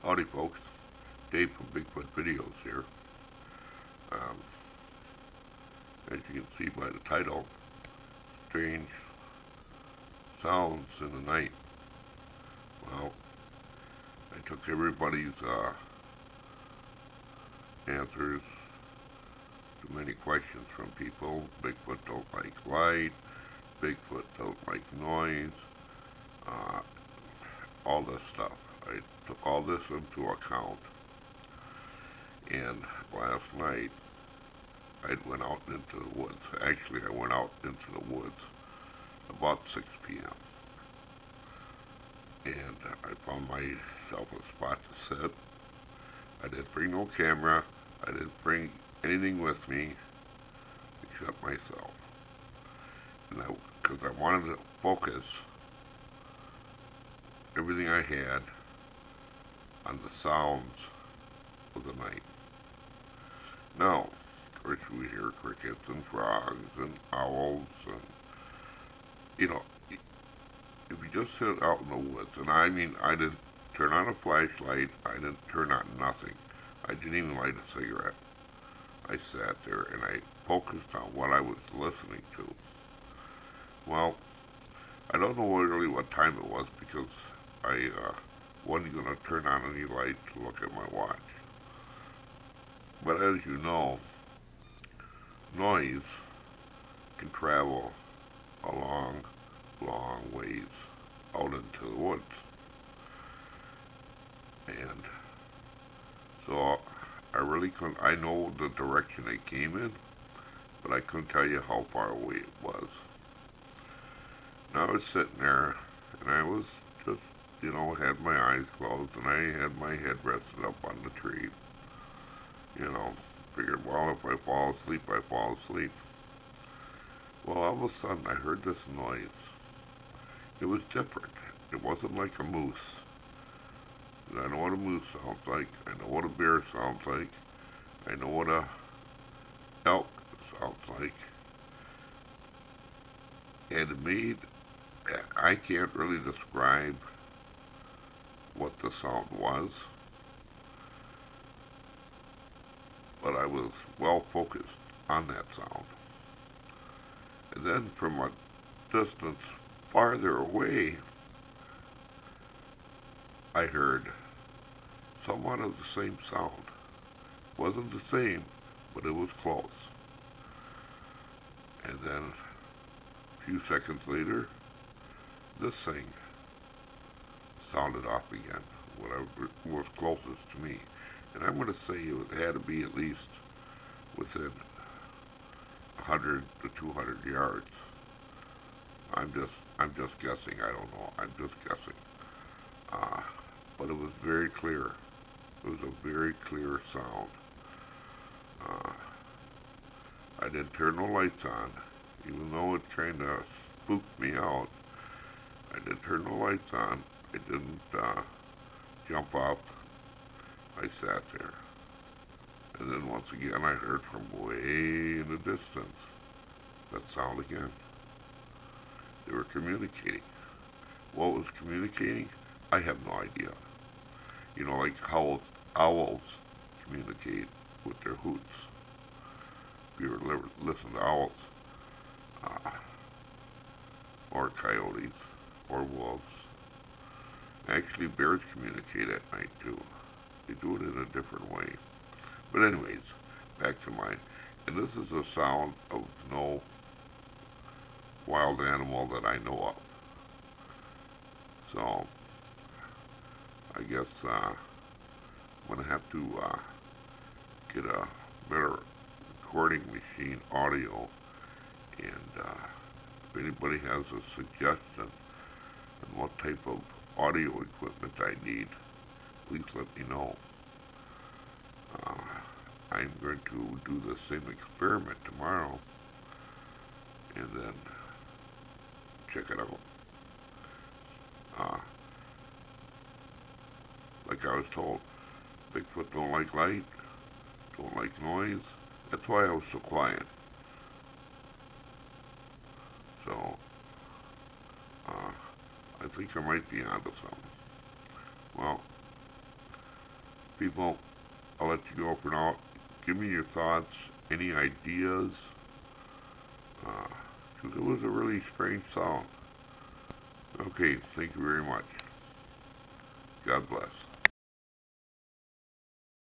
Howdy, folks. Dave from Bigfoot Videos here. Um, as you can see by the title, strange sounds in the night. Well, I took everybody's answers to many questions from people. Bigfoot don't like light. Bigfoot don't like noise. Uh, all this stuff. I took all this into account. And last night, I went out into the woods. Actually, I went out into the woods about 6 p.m. And I found myself a spot to sit. I didn't bring no camera. I didn't bring anything with me except myself. And because I wanted to focus everything I had on the sounds of the night. Now, of course, we hear crickets and frogs and owls and, you know, if you just sit out in the woods, and I mean, I didn't turn on a flashlight, I didn't turn on nothing. I didn't even light a cigarette. I sat there and I focused on what I was listening to. Well, I don't know really what time it was because I wasn't going to turn on any light to look at my watch. But as you know, noise can travel a long, long ways out into the woods. And so I really couldn't, I know the direction it came in, but I couldn't tell you how far away it was. And I was sitting there, and I was just, had my eyes closed, and I had my head rested up on the tree. Figured, well, if I fall asleep, I fall asleep. Well, all of a sudden, I heard this noise. It was different. It wasn't like a moose. And I know what a moose sounds like. I know what a bear sounds like. I know what a elk sounds like. And it made, I can't really describe what the sound was, but I was well focused on that sound. And then from a distance farther away, I heard somewhat of the same sound. Wasn't the same, but it was close. And then a few seconds later, this thing sounded off again, whatever was closest to me. And I'm going to say it had to be at least within 100 to 200 yards. I'm just guessing. I don't know. I'm just guessing. But it was very clear. It was a very clear sound. I didn't turn no lights on, even though it kind of spooked me out. I didn't turn no lights on. I didn't jump up. I sat there. And then once again, I heard from way in the distance that sound again. They were communicating. What was communicating? I have no idea. Like how owls communicate with their hoots. If you ever listen to owls, or coyotes, or wolves. Actually, bears communicate at night too. They do it in a different way. But anyways, back to mine. And this is a sound of no wild animal that I know of. So, I guess I'm going to have to get a better recording machine audio. And if anybody has a suggestion on what type of audio equipment I need, please let me know. I'm going to do the same experiment tomorrow and then check it out. Like I was told, Bigfoot don't like light, don't like noise. That's why I was so quiet. So, I think I might be onto something. Well, People, I'll let you go for now. Give me your thoughts, any ideas, because it was a really strange sound. Okay, thank you very much. God bless.